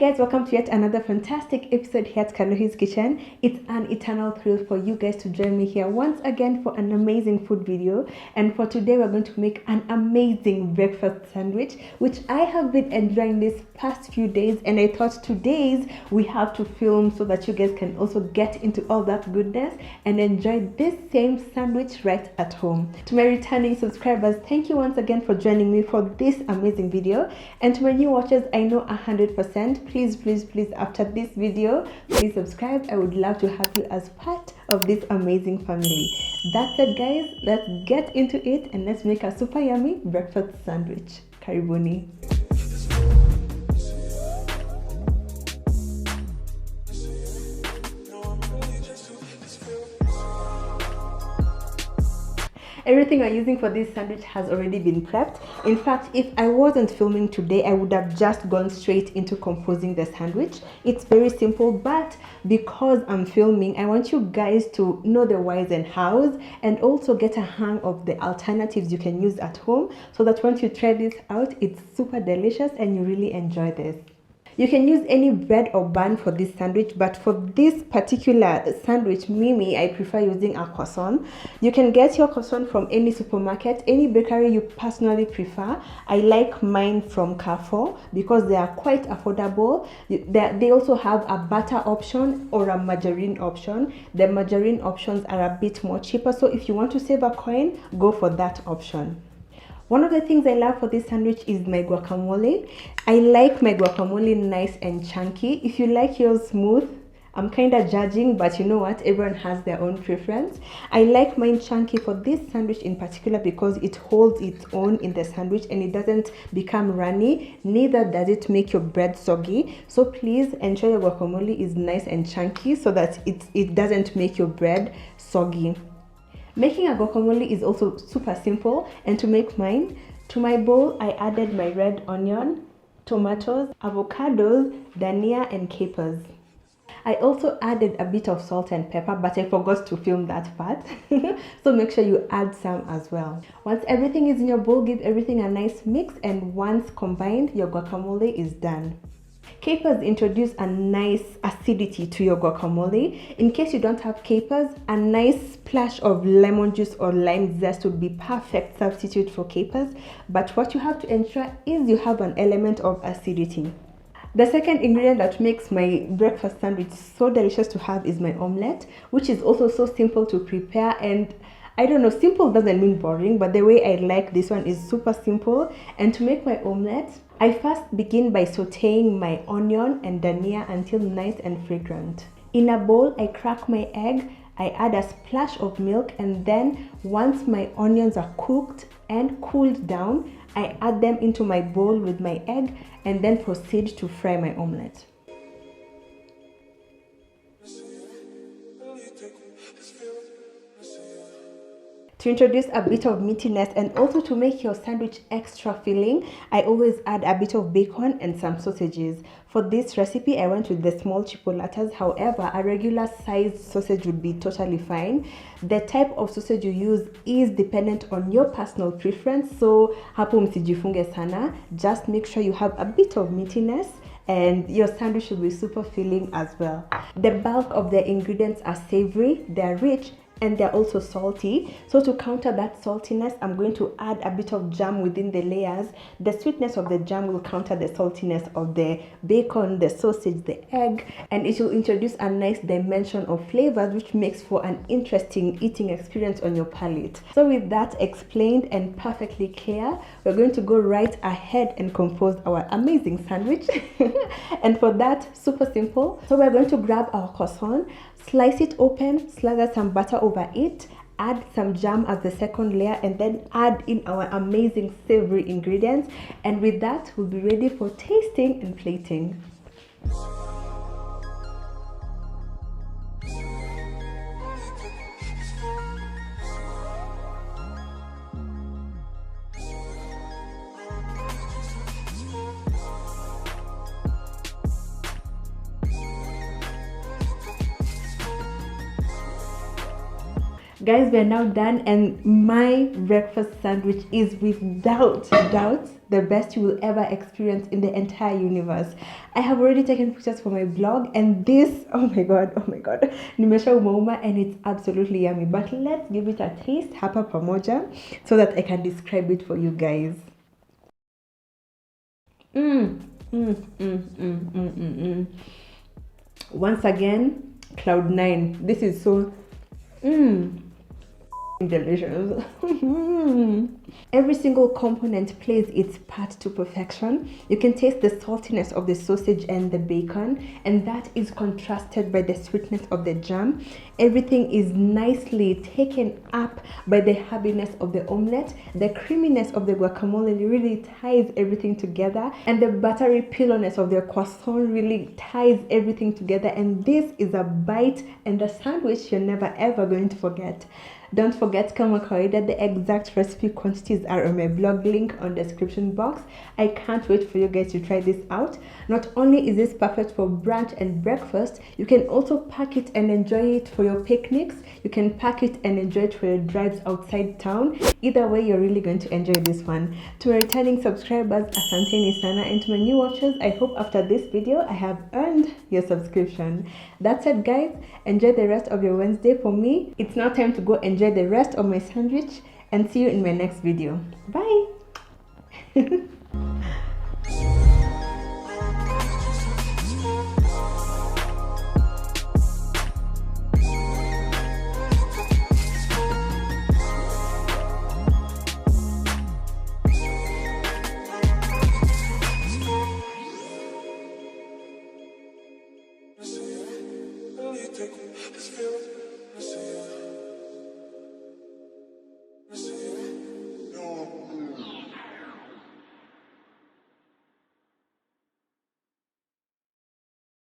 guys, welcome to yet another fantastic episode here at Kaluhi'S kitchen. It's an eternal thrill for you guys to join me here once again for an amazing food video. And for today, we're going to make an amazing breakfast sandwich, which I have been enjoying these past few days. And I thought today's we have to film so that you guys can also get into all that goodness and enjoy this same sandwich right at home. To my returning subscribers, thank you once again for joining me for this amazing video. And to my new watchers, I know 100%. Please after this video, please subscribe. I would love to have you as part of this amazing family. That's it, guys. Let's get into it and let's make a super yummy breakfast sandwich. Karibuni. Everything I'm using for this sandwich has already been prepped. In fact, if I wasn't filming today, I would have just gone straight into composing the sandwich. It's very simple, but because I'm filming, I want you guys to know the whys and hows and also get a hang of the alternatives you can use at home so that once you try this out, it's super delicious and you really enjoy this. You can use any bread or bun for this sandwich, but for this particular sandwich, Mimi, I prefer using a croissant. You can get your croissant from any supermarket, any bakery you personally prefer. I like mine from Carrefour because they are quite affordable. They also have a butter option or a margarine option. The margarine options are a bit more cheaper, so if you want to save a coin, go for that option. One of the things I love for this sandwich is my guacamole. I like my guacamole nice and chunky. If you like yours smooth, I'm kind of judging, but you know what? Everyone has their own preference. I like mine chunky for this sandwich in particular because it holds its own in the sandwich and it doesn't become runny. Neither does it make your bread soggy. So please ensure your guacamole is nice and chunky so that it doesn't make your bread soggy. Making a guacamole is also super simple, and to make mine, to my bowl I added my red onion, tomatoes, avocados, dania and capers. I also added a bit of salt and pepper, but I forgot to film that part. So make sure you add some as well. Once everything is in your bowl, give everything a nice mix, and once combined, your guacamole is done. Capers introduce a nice acidity to your guacamole. In case you don't have capers, a nice splash of lemon juice or lime zest would be perfect substitute for capers. But what you have to ensure is you have an element of acidity. The second ingredient that makes my breakfast sandwich so delicious to have is my omelette, which is also so simple to prepare. And I don't know, simple doesn't mean boring, but the way I like this one is super simple. And to make my omelette, I first begin by sauteing my onion and dania until nice and fragrant. In a bowl, I crack my egg, I add a splash of milk, and then once my onions are cooked and cooled down, I add them into my bowl with my egg and then proceed to fry my omelette. To introduce a bit of meatiness and also to make your sandwich extra filling, I always add a bit of bacon and some sausages. For this recipe, I went with the small chipolatas. However, a regular sized sausage would be totally fine. The type of sausage you use is dependent on your personal preference. So, hapo msijifunge sana. Just make sure you have a bit of meatiness and your sandwich should be super filling as well. The bulk of the ingredients are savory, they're rich, and they're also salty. So to counter that saltiness, I'm going to add a bit of jam within the layers. The sweetness of the jam will counter the saltiness of the bacon, the sausage, the egg, and it will introduce a nice dimension of flavors which makes for an interesting eating experience on your palate. So with that explained and perfectly clear, we're going to go right ahead and compose our amazing sandwich. And for that, super simple. So we're going to grab our croissant, slice it open, slather some butter over it, add some jam as the second layer, and then add in our amazing savory ingredients. And with that, we'll be ready for tasting and plating. Guys, we are now done, and my breakfast sandwich is without doubt the best you will ever experience in the entire universe. I have already taken pictures for my blog, and this, oh my god, nimesha umauma, and it's absolutely yummy. But let's give it a taste hapa pamoja so that I can describe it for you guys. Once again, cloud nine. This is so delicious. Every single component plays its part to perfection. You can taste the saltiness of the sausage and the bacon, and that is contrasted by the sweetness of the jam. Everything is nicely taken up by the herbiness of the omelette. The creaminess of the guacamole really ties everything together, and the buttery pillowness of the croissant really ties everything together. And this is a bite and a sandwich you're never ever going to forget. Don't forget, kama kawaida, the exact recipe quantities are on my blog link on the description box. I can't wait for you guys to try this out. Not only is this perfect for brunch and breakfast, you can also pack it and enjoy it for your picnics. You can pack it and enjoy it for your drives outside town. Either way, you're really going to enjoy this one. To my returning subscribers, asanteni sana, and to my new watchers, I hope after this video I have earned your subscription. That's it, guys. Enjoy the rest of your Wednesday. For me, it's now time to go enjoy the rest of my sandwich, and see you in my next video. Bye.